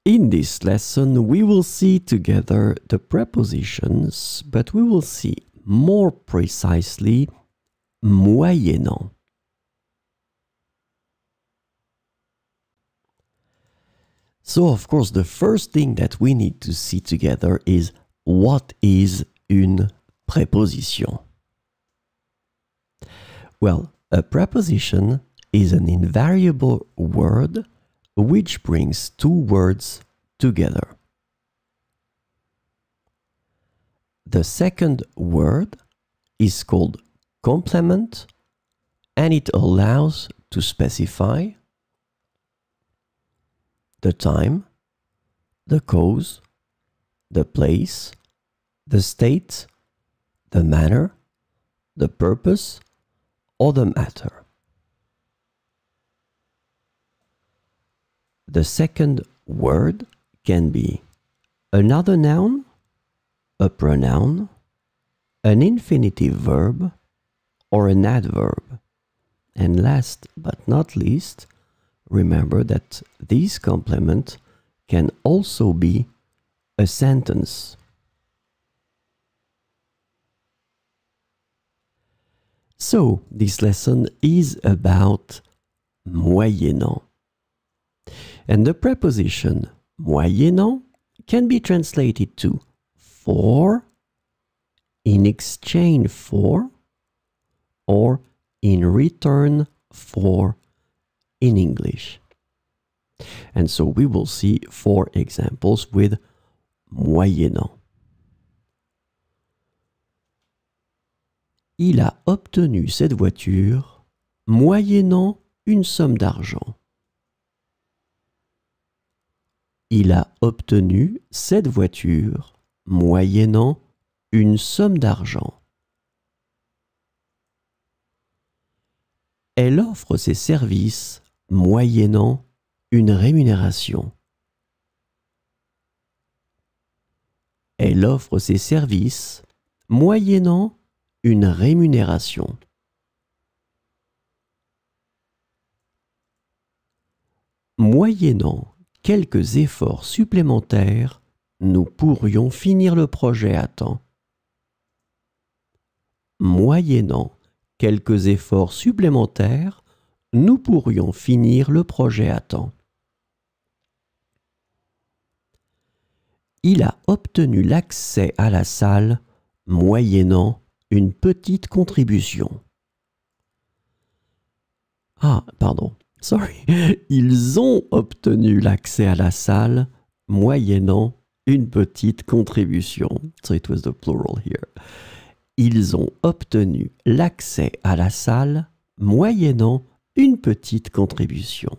In this lesson, we will see together the prepositions, but we will see more precisely moyennant. So, of course, the first thing that we need to see together is what is une préposition? Well, a preposition is an invariable word which brings two words together. The second word is called complement, and it allows to specify the time, the cause, the place, the state, the manner, the purpose, or the matter. The second word can be another noun, a pronoun, an infinitive verb, or an adverb. And last but not least, remember that this complement can also be a sentence. So, this lesson is about moyennant. And the preposition moyennant can be translated to for, in exchange for, or in return for in English. And so we will see 4 examples with moyennant. Il a obtenu cette voiture moyennant une somme d'argent. Il a obtenu cette voiture moyennant une somme d'argent. Elle offre ses services moyennant une rémunération. Elle offre ses services moyennant une rémunération. Moyennant quelques efforts supplémentaires, nous pourrions finir le projet à temps. Moyennant quelques efforts supplémentaires, nous pourrions finir le projet à temps. Il a obtenu l'accès à la salle moyennant une petite contribution. Ah, pardon. Sorry. Ils ont obtenu l'accès à la salle moyennant une petite contribution. So it was the plural here. Ils ont obtenu l'accès à la salle moyennant une petite contribution.